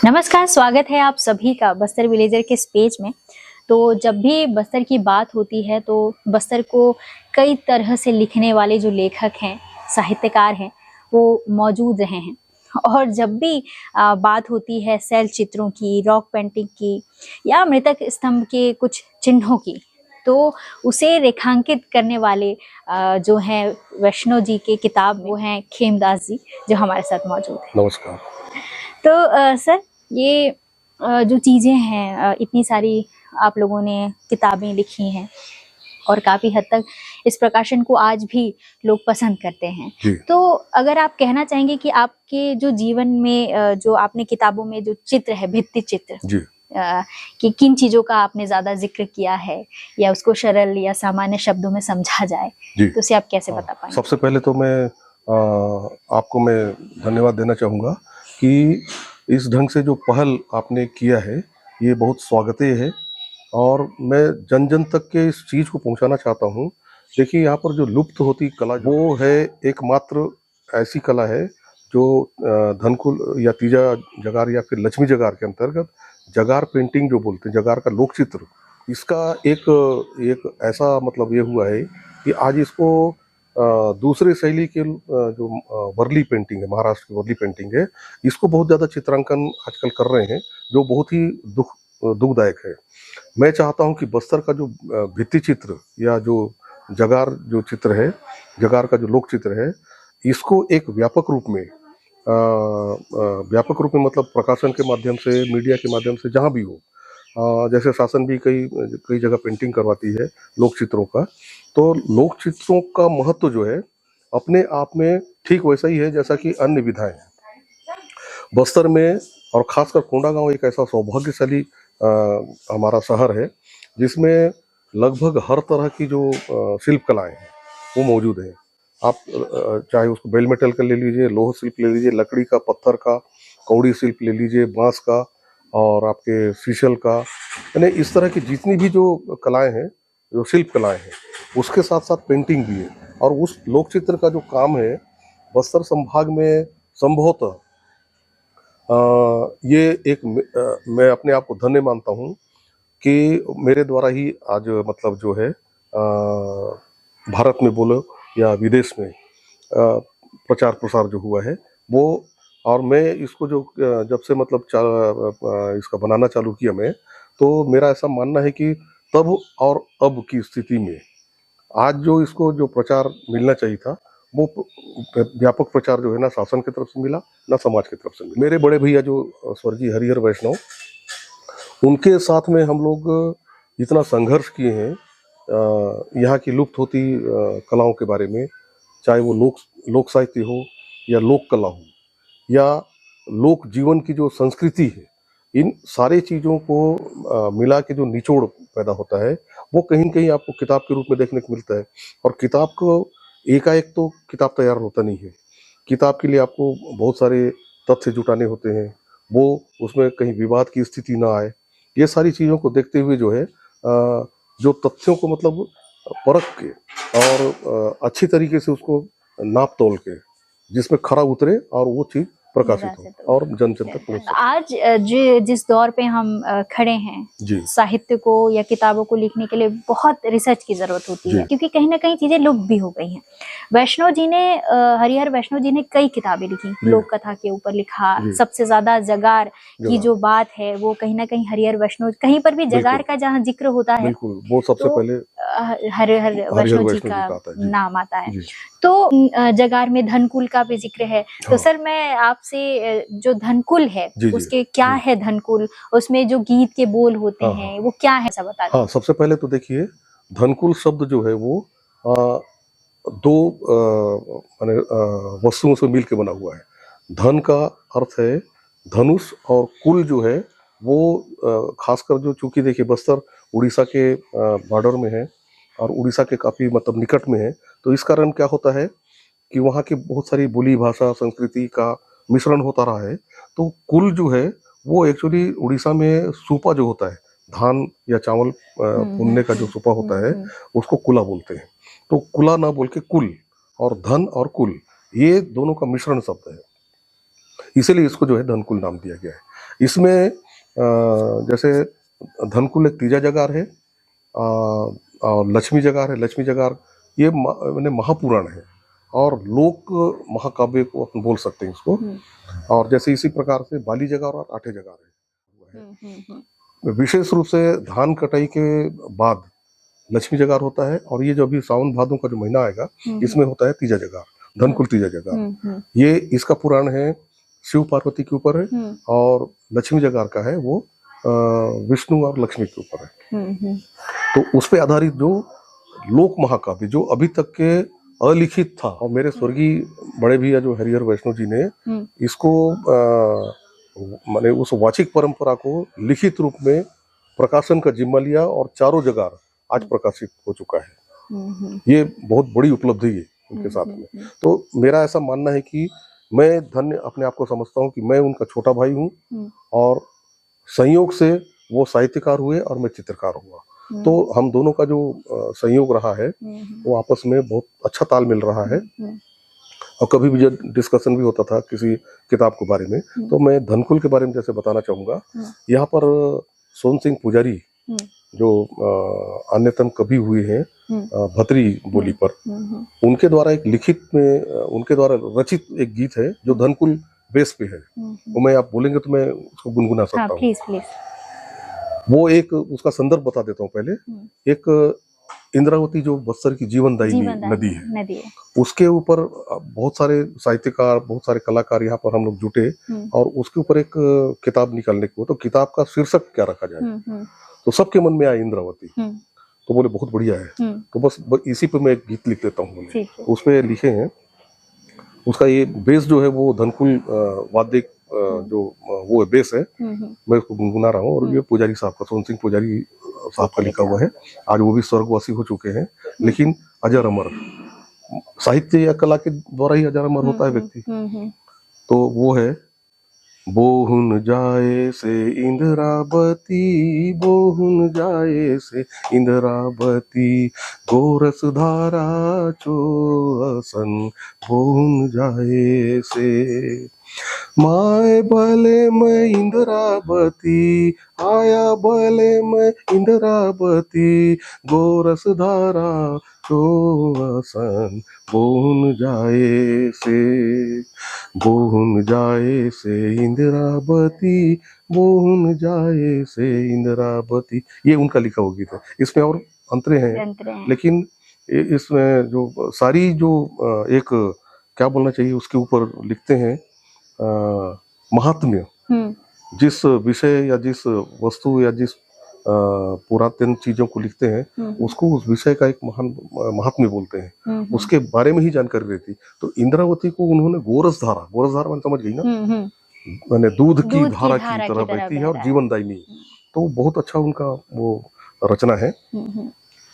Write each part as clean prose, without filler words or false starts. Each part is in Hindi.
नमस्कार, स्वागत है आप सभी का बस्तर विलेजर के इस पेज में। तो जब भी बस्तर की बात होती है तो बस्तर को कई तरह से लिखने वाले जो लेखक हैं, साहित्यकार हैं, वो मौजूद रहे हैं। और जब भी बात होती है शैल चित्रों की, रॉक पेंटिंग की या मृतक स्तंभ के कुछ चिन्हों की, तो उसे रेखांकित करने वाले जो हैं वैष्णव जी के किताब, वो हैं खेमदास जी, जो हमारे साथ मौजूद हैं। नमस्कार। तो सर, ये जो चीज़ें हैं, इतनी सारी आप लोगों ने किताबें लिखी हैं और काफ़ी हद तक इस प्रकाशन को आज भी लोग पसंद करते हैं। तो अगर आप कहना चाहेंगे कि आपके जो जीवन में जो आपने किताबों में जो चित्र है, भित्ति चित्र जी। कि किन चीज़ों का आपने ज़्यादा जिक्र किया है या उसको सरल या सामान्य शब्दों में समझा जाए, तो उसे आप कैसे बता पाएंगे? सबसे पहले तो आपको मैं धन्यवाद देना चाहूँगा कि इस ढंग से जो पहल आपने किया है ये बहुत स्वागतनीय है और मैं जन जन तक के इस चीज़ को पहुंचाना चाहता हूं। देखिए, यहाँ पर जो लुप्त होती कला वो है एकमात्र ऐसी कला है जो धनकुल या तीजा जगार या फिर लक्ष्मी जगार के अंतर्गत जगार पेंटिंग जो बोलते हैं, जगार का लोक चित्र, इसका एक ऐसा मतलब ये हुआ है कि आज इसको दूसरे शैली के जो वर्ली पेंटिंग है, महाराष्ट्र की वर्ली पेंटिंग है, इसको बहुत ज़्यादा चित्रांकन आजकल कर रहे हैं, जो बहुत ही दुखदायक है। मैं चाहता हूं कि बस्तर का जो भित्ति चित्र या जो जगार जो चित्र है, जगार का जो लोक चित्र है, इसको एक व्यापक रूप में मतलब प्रकाशन के माध्यम से, मीडिया के माध्यम से, जहां भी हो, जैसे शासन भी कई जगह पेंटिंग करवाती है लोक चित्रों का, तो लोक चित्रों का महत्व जो है अपने आप में ठीक वैसा ही है जैसा कि अन्य विधाएं हैं। बस्तर में और खासकर कोंडागांव एक ऐसा सौभाग्यशाली हमारा शहर है जिसमें लगभग हर तरह की जो शिल्प कलाएं हैं वो मौजूद हैं। आप चाहे उसको बेल मेटल का ले लीजिए, लोह शिल्प ले लीजिए, लकड़ी का, पत्थर का, कौड़ी शिल्प ले लीजिए, बांस का और आपके शीशल का, यानी इस तरह की जितनी भी जो कलाएं हैं, जो शिल्प कलाएं हैं, उसके साथ साथ पेंटिंग भी है। और उस लोक चित्र का जो काम है बस्तर संभाग में संभवतः ये एक मैं अपने आप को धन्य मानता हूँ कि मेरे द्वारा ही आज मतलब जो है भारत में बोलो या विदेश में प्रचार प्रसार जो हुआ है वो, और मैं इसको जो जब से मतलब इसका बनाना चालू किया मैं, तो मेरा ऐसा मानना है कि तब और अब की स्थिति में आज जो इसको जो प्रचार मिलना चाहिए था वो व्यापक प्रचार जो है ना शासन की तरफ से मिला, ना समाज की तरफ से मिला। मेरे बड़े भैया जो स्वर्गीय हरिहर वैष्णव, उनके साथ में हम लोग इतना संघर्ष किए हैं यहाँ की लुप्त होती कलाओं के बारे में, चाहे वो लोक साहित्य हो या लोक कला हो या लोक जीवन की जो संस्कृति है, इन सारी चीज़ों को मिला के जो निचोड़ पैदा होता है वो कहीं न कहीं आपको किताब के रूप में देखने को मिलता है। और किताब को एकाएक तो किताब तैयार होता नहीं है। किताब के लिए आपको बहुत सारे तथ्य जुटाने होते हैं, वो उसमें कहीं विवाद की स्थिति ना आए, ये सारी चीज़ों को देखते हुए जो है जो तथ्यों को मतलब परख के और अच्छी तरीके से उसको नाप तोल के जिसमें खरा उतरे और वो चीज़ प्रकाशित हो और जन जन तक पहुंच सके। आज जिस दौर पे हम खड़े हैं, साहित्य को या किताबों को लिखने के लिए बहुत रिसर्च की जरूरत होती है, क्योंकि कहीं ना कहीं चीजें लुप्त भी हो गई हैं। वैष्णव जी ने, हरिहर वैष्णव जी ने कई किताबें लिखी, लोक कथा के ऊपर लिखा। सबसे ज्यादा जगार की जो बात है वो कहीं ना कहीं हरिहर वैष्णव, कहीं पर भी जगार का जहाँ जिक्र होता है वो सबसे पहले हरिहर वैष्णव जी का नाम आता है। तो जगार में धनकुल का भी जिक्र है। तो सर, मैं आपसे जो धनकुल है उसके क्या है धनकुल, उसमें जो गीत के बोल होते हैं वो क्या है, सब बता दीजिए। सबसे पहले तो देखिए, धनकुल शब्द जो है वो दो वस्तुओं से मिल के बना हुआ है। धन का अर्थ है धनुष और कुल जो है वो खासकर जो, चूंकि देखिए बस्तर उड़ीसा के बॉर्डर में है और उड़ीसा के काफ़ी मतलब निकट में है, तो इस कारण क्या होता है कि वहाँ की बहुत सारी बोली भाषा संस्कृति का मिश्रण होता रहा है। तो कुल जो है वो एक्चुअली उड़ीसा में सूपा जो होता है, धान या चावल भूनने का जो सूपा होता है उसको कुला बोलते हैं। तो कुला ना बोल के कुल, और धन और कुल ये दोनों का मिश्रण शब्द है, इसीलिए इसको जो है धनकुल नाम दिया गया है। इसमें जैसे धनकुल एक तीजा जगार है, और लक्ष्मी जगार है। लक्ष्मी जगार ये मैंने महापुराण है और लोक महाकाव्य को अपन बोल सकते हैं इसको। और जैसे इसी प्रकार से बाली जगार और आठे जगार है। विशेष रूप से धान कटाई के बाद लक्ष्मी जगार होता है, और ये जो अभी सावन भादों का जो महीना आएगा इसमें होता है तीजा जगार, धनकुल तीजा जगार। ये इसका पुराण है शिव पार्वती के ऊपर है, और लक्ष्मी जगार का है वो विष्णु और लक्ष्मी के ऊपर है। तो उस पे आधारित जो लोक महाकाव्य जो अभी तक के अलिखित था, और मेरे स्वर्गीय बड़े भैया जो हरिहर वैष्णव जी ने इसको माने उस वाचिक परंपरा को लिखित रूप में प्रकाशन का जिम्मा लिया, और चारों जगार आज प्रकाशित हो चुका है। ये बहुत बड़ी उपलब्धि है उनके साथ में। तो मेरा ऐसा मानना है कि मैं धन्य अपने आप को समझता हूँ कि मैं उनका छोटा भाई हूँ, और संयोग से वो साहित्यकार हुए और मैं चित्रकार हुआ। तो हम दोनों का जो संयोग रहा है वो आपस में बहुत अच्छा तालमेल रहा है। और कभी भी जब डिस्कशन भी होता था किसी किताब के बारे में, तो मैं धनकुल के बारे में जैसे बताना चाहूँगा। यहाँ पर सोन सिंह पुजारी जो अन्यतम कवि हुए हैं भतरी बोली पर, उनके द्वारा एक लिखित में उनके द्वारा रचित एक गीत है जो धनकुल बेस पे है। वो मैं आप बोलेंगे तो मैं उसको गुनगुना सकता हूँ। Please please. वो एक उसका संदर्भ बता देता हूँ पहले। एक इंद्रावती जो बस्तर की जीवनदायिनी नदी है, उसके ऊपर बहुत सारे साहित्यकार, बहुत सारे कलाकार यहाँ पर हम लोग जुटे, और उसके ऊपर एक किताब निकालने को। तो किताब का शीर्षक क्या रखा जाए, तो सबके मन में आया इंद्रावती। तो बोले बहुत बढ़िया है, तो बस इसी पे मैं एक गीत लिख देता हूँ। तो उस पे लिखे हैं, उसका ये बेस जो है वो धनकुल वाद्य जो वो बेस है, मैं उसको गुनगुना रहा हूँ। और ये पुजारी साहब का, सोन सिंह पुजारी साहब का लिखा हुआ है। आज वो भी स्वर्गवासी हो चुके हैं, लेकिन अजर अमर साहित्य या कला के द्वारा ही अजर अमर होता है व्यक्ति। तो वो है, बोहुन जाए से इंद्रावती, बोहुन जाए से इंद्रावती, गोरस धारा चोअसन बोहुन जाए से। माए भले मैं इंद्रावती, आया भले मैं इंद्रावती, गोरस धारा चोअसन बोहुन जाए से, बोहुन जाए से इंद्रावती, बोहुन जाए से इंद्रावती। ये उनका लिखा हुआ गीत है। इसमें और अंतरे हैं, लेकिन इसमें जो सारी जो एक क्या बोलना चाहिए उसके ऊपर लिखते हैं महात्म्य, जिस विषय या जिस वस्तु या जिस पुरातन चीजों को लिखते हैं उसको उस विषय का एक महान महात्म्य बोलते हैं, उसके बारे में ही जानकारी रहती। तो इंद्रावती को उन्होंने गोरस धारा, गोरस धारा मैंने समझ गई ना, मैंने दूध की धारा की तरह बहती है और जीवनदायिनी। तो बहुत अच्छा उनका वो रचना है।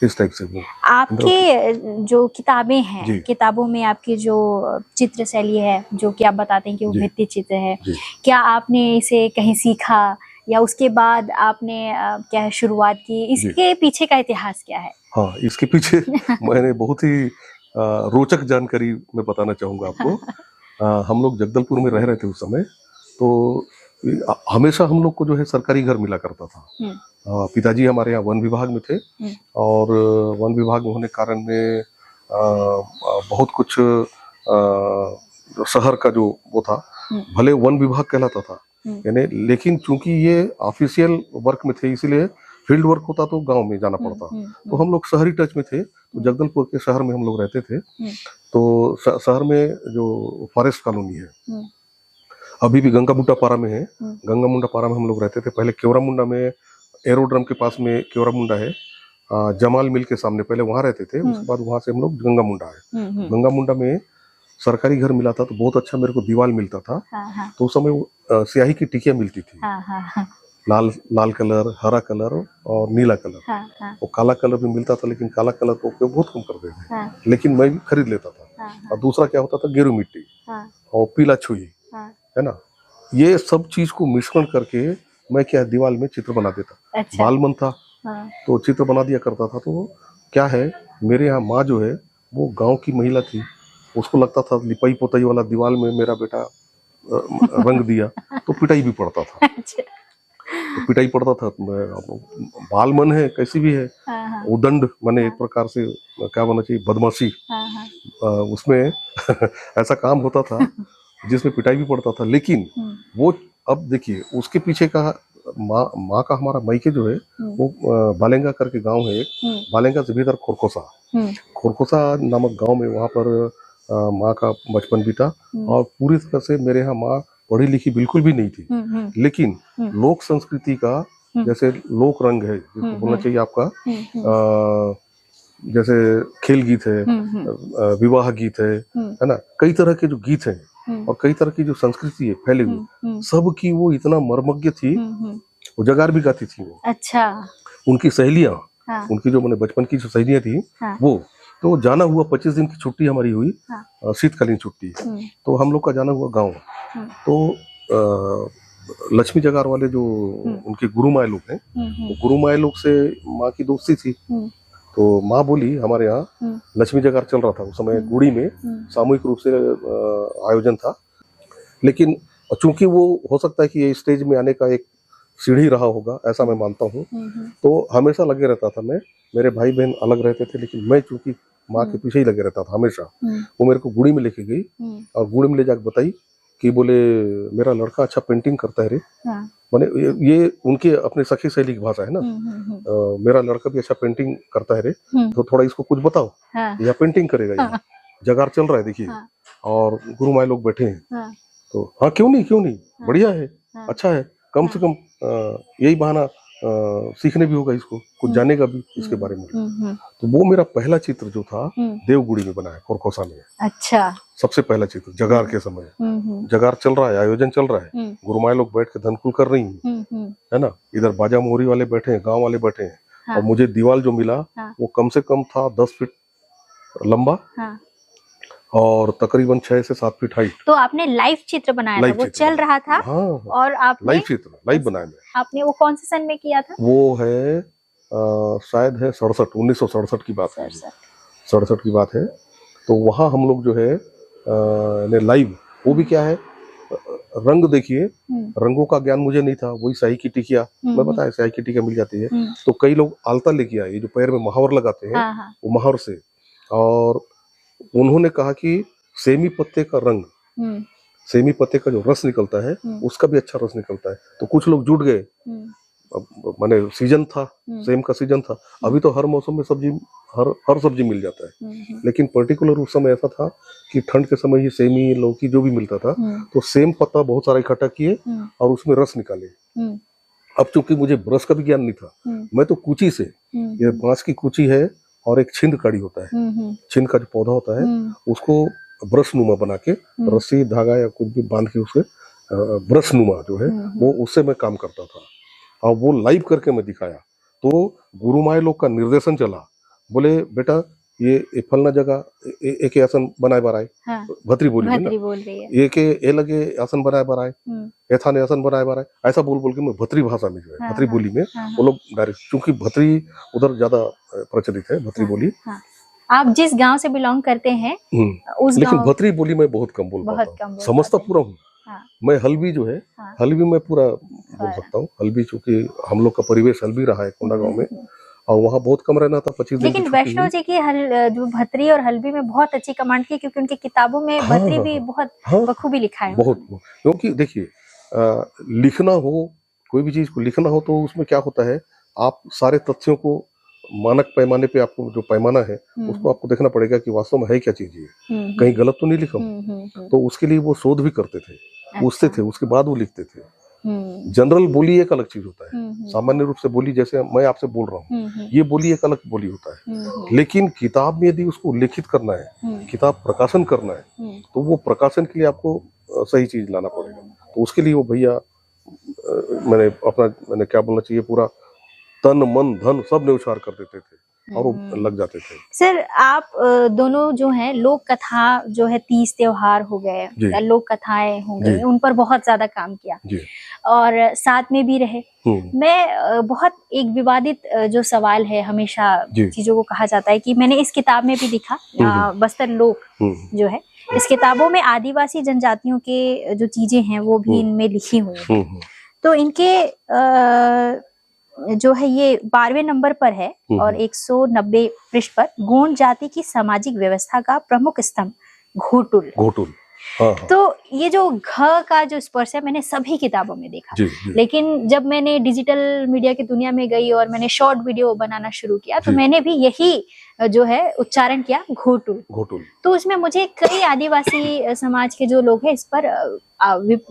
इस टाइप से वो आपके जो किताबें हैं, किताबों में आपकी जो चित्र शैली है, जो कि आप बताते हैं कि वो भित्ति चित्र है, क्या आपने इसे कहीं सीखा या उसके बाद आपने क्या है शुरुआत की? इसके पीछे का इतिहास क्या है? हाँ, इसके पीछे मैंने बहुत ही रोचक जानकारी मैं बताना चाहूंगा आपको। हम लोग जगदलपुर में रह रहे थे उस समय, तो हमेशा हम लोग को जो है सरकारी घर मिला करता था। पिताजी हमारे यहाँ वन विभाग में थे, और वन विभाग में होने के कारण में बहुत कुछ शहर का जो वो था, भले वन विभाग कहलाता था यानी, लेकिन चूंकि ये ऑफिशियल वर्क में थे, इसीलिए फील्ड वर्क होता तो गांव में जाना पड़ता। तो हम लोग शहरी टच में थे, तो जगदलपुर के शहर में हम लोग रहते थे। तो शहर में जो फॉरेस्ट कॉलोनी है अभी भी गंगा मुंडा पारा में है, गंगा मुंडा पारा में हम लोग रहते थे। पहले केवरा मुंडा में एरोड्रम के पास में केवरा मुंडा है, जमाल मिल के सामने पहले वहां रहते थे। उसके बाद वहां से हम लोग गंगा मुंडा है। गंगा मुंडा में सरकारी घर मिला था, तो बहुत अच्छा मेरे को दीवार मिलता था। तो उस समय स्याही की टिकिया मिलती थी, लाल कलर, हरा कलर और नीला कलर। और काला कलर भी मिलता था, लेकिन काला कलर का उपयोग बहुत कम करते थे, लेकिन मैं भी खरीद लेता था। और दूसरा क्या होता था, गेरू मिट्टी और पीला छुई, है ना। ये सब चीज को मिश्रण करके मैं क्या दीवार में चित्र बना देता। बालमन था तो चित्र बना दिया करता था। तो क्या है, मेरे यहाँ माँ जो है वो गांव की महिला थी, उसको लगता था लिपाई पोताई वाला दीवार में मेरा बेटा रंग दिया तो पिटाई भी पड़ता था। अच्छा। तो पिटाई पड़ता था। बाल मन है कैसी भी है, हाँ, हाँ, उदंड माने एक प्रकार से क्या बोलना चाहिए, बदमाशी। हाँ, हाँ। उसमें ऐसा काम होता था जिसमें पिटाई भी पड़ता था। लेकिन वो अब देखिए उसके पीछे का माँ का हमारा मायके जो है वो बालेंगा करके गांव है एक, बालेंगा से भीतर खोरकोसा, खोरकोसा नामक गांव में, वहाँ पर माँ का बचपन बीता। और पूरी तरह से मेरे यहाँ माँ पढ़ी लिखी बिल्कुल भी नहीं थी, लेकिन लोक संस्कृति का जैसे लोक रंग है जिसको बोलना चाहिए आपका, जैसे खेल गीत है, विवाह गीत है ना, कई तरह के जो गीत हैं और कई तरह की जो संस्कृति है फैली हुई, सब की वो इतना मर्मज्ञ थी। वो जगार भी गाती थी वो। अच्छा। उनकी सहेलियां, हाँ। उनकी जो मैंने बचपन की जो सहेलियां थी, हाँ। वो तो जाना हुआ 25 दिन की छुट्टी हमारी हुई, हाँ। शीतकालीन छुट्टी, तो हम लोग का जाना हुआ गाँव। तो लक्ष्मी जगार वाले जो उनके गुरु माए लोग हैं, तो गुरु माए लोग से माँ की दोस्ती थी। तो माँ बोली हमारे यहाँ लक्ष्मी जगार चल रहा था उस समय, गुड़ी में सामूहिक रूप से आयोजन था। लेकिन चूंकि वो हो सकता है कि ये स्टेज में आने का एक सीढ़ी रहा होगा, ऐसा मैं मानता हूँ। तो हमेशा लगे रहता था मैं, मेरे भाई बहन अलग रहते थे, लेकिन मैं चूंकि माँ के पीछे ही लगे रहता था हमेशा। वो मेरे को गुड़ी में लेके गई और गुड़ी में ले जाकर बताई कि बोले मेरा लड़का अच्छा पेंटिंग करता है रे। हाँ। माने ये उनके अपने सखी सहेली की भाषा है ना। मेरा लड़का भी अच्छा पेंटिंग करता है रे, तो थोड़ा इसको कुछ बताओ। हाँ। यह पेंटिंग करेगा। हाँ। जगार चल रहा है देखिए। हाँ। और गुरु माई लोग बैठे हैं। हाँ। तो हाँ क्यों नहीं, हाँ। बढ़िया है। हाँ। अच्छा है, कम से कम यही बहाना सीखने भी होगा इसको, कुछ जानेगा भी इसके बारे में। तो वो मेरा पहला चित्र जो था देवगुड़ी में बना है, खोरकोसा में। अच्छा। सबसे पहला चित्र जगार के समय, जगार चल रहा है, आयोजन चल रहा है, गुरुमाएं लोग बैठ के धनकुल कर रही हैं, है ना, इधर बाजा मोहरी वाले बैठे हैं, गांव वाले बैठे हैं। हाँ। और मुझे दीवार जो मिला, हाँ। वो कम से कम था 10 फीट लंबा। हाँ। और तकरीबन 6 से 7 फीट हाइट। तो आपने लाइव चित्र बनाया था, वो चल रहा था। हाँ। और आपने लाइव चित्र लाइव बनाया मैं। आपने वो कौन से सन में किया था? वो है शायद है 1967 की बात है। 67 की बात है। तो वहाँ हम लोग जो है लाइव, वो भी क्या है, रंग देखिए, रंगों का ज्ञान मुझे नहीं था। वही स्याही की टिकिया, मैं बताया स्याही की टिकिया मिल जाती है। तो कई लोग आलता लेके आए, ये जो पैर में महावर लगाते हैं, वो महावर से। और उन्होंने कहा कि सेमी पत्ते का रंग, सेमी पत्ते का जो रस निकलता है उसका भी अच्छा रस निकलता है। तो कुछ लोग जुट गए। माने सीजन था, सेम का सीजन था। अभी तो हर मौसम में सब्जी, हर सब्जी मिल जाता है, लेकिन पर्टिकुलर उस समय ऐसा था कि ठंड के समय ही सेमी, लौकी जो भी मिलता था, तो सेम पत्ता बहुत सारा इकट्ठा किए और उसमें रस निकाले। अब चूंकि मुझे ब्रश का भी ज्ञान नहीं था, मैं तो कुची से, ये बांस की कुची है और एक छिंद काड़ी होता है, छिंद का जो पौधा होता है उसको ब्रश नुमा बना के रस्सी धागा या कुछ भी बांध के उसे ब्रश नुमा जो है वो, उससे मैं काम करता था। और वो लाइव करके मैं दिखाया। तो गुरुमाए लोग का निर्देशन चला, बोले बेटा ये फलना जगह एक आसन बनाए बाराए। हाँ। भत्री बोल रही है, ये के ए लगे आसन बनाए बाराए, एथाने आसन बनाए बाराए, ऐसा बोल के मैं भत्री भाषा में जो है, हाँ, भत्री बोली में, हाँ, वो लोग डायरेक्ट, क्योंकि भत्री उधर ज्यादा प्रचलित है, भत्री बोली। हाँ। आप जिस गांव से बिलोंग करते हैं उस लेकिन भत्री बोली मैं बहुत कम बोल पाता हूँ, समझता पूरा हूँ। हाँ। मैं हल्बी जो है, हाँ। हल्बी मैं पूरा बोल सकता हूँ। हल्बी चूंकि हम लोग का परिवेश हल्बी रहा है कोंडा गांव में, और वहाँ बहुत कम रहना था। 25 दिन। लेकिन वैष्णव जी की जो भत्री और हल्बी में बहुत अच्छी कमांड की, क्योंकि उनकी किताबों में भत्री भी बहुत बखूबी लिखा है। बहुत, क्योंकि देखिए लिखना हो, कोई भी चीज को लिखना हो तो उसमें क्या होता है, आप सारे तथ्यों को मानक पैमाने पे, आपको जो पैमाना है उसको आपको देखना पड़ेगा कि वास्तव में है क्या चीज ये, कहीं गलत तो नहीं लिखा। तो उसके लिए वो शोध भी करते थे, पूछते थे, उसके बाद वो लिखते थे। जनरल बोली एक अलग चीज होता है, सामान्य रूप से बोली, जैसे मैं आपसे बोल रहा हूँ, ये बोली एक अलग बोली होता है। लेकिन किताब में यदि उसको लिखित करना है, किताब प्रकाशन करना है, तो वो प्रकाशन के लिए आपको सही चीज लाना पड़ेगा। तो उसके लिए वो भैया मैंने क्या बोलना चाहिए, पूरा तन मन धन सब न्यौछावर कर देते थे और वो लग जाते थे। सर आप दोनों जो हैं, लोक कथा जो है, तीज त्योहार हो गए, लोक कथाएं हो गई, उन पर बहुत ज्यादा काम किया और साथ में भी रहे। मैं बहुत एक विवादित जो सवाल है, हमेशा चीजों को कहा जाता है कि मैंने इस किताब में भी दिखा, बस्तर लोक जो है, इस किताबों में आदिवासी जनजातियों के जो चीजें हैं वो भी इनमें लिखी हुई हैं। तो इनके जो है ये 12वें नंबर पर है और 190 पृष्ठ पर गोंड जाति की सामाजिक व्यवस्था का प्रमुख स्तंभ घोटुल। घोटुल। हाँ। तो ये जो घ का जो स्पर्श है मैंने सभी किताबों में देखा। जी, जी। लेकिन जब मैंने डिजिटल मीडिया की दुनिया में गई और मैंने शॉर्ट वीडियो बनाना शुरू किया तो मैंने भी यही जो है उच्चारण किया घोटुल। घोटुल। तो उसमें मुझे कई आदिवासी समाज के जो लोग हैं इस पर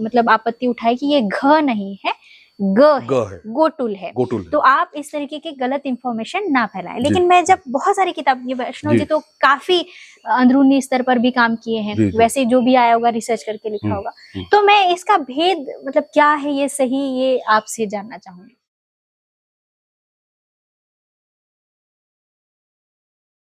मतलब आपत्ति उठाई कि ये घ नहीं है, ग है, गोटुल है। तो आप इस तरीके की गलत इंफॉर्मेशन ना फैलाएं। लेकिन मैं जब बहुत सारी किताब, ये वैष्णव जी तो काफी अंदरूनी स्तर पर भी काम किए हैं, वैसे जो भी आया होगा रिसर्च करके लिखा होगा, तो मैं इसका भेद मतलब क्या है ये सही, ये आपसे जानना चाहूंगी।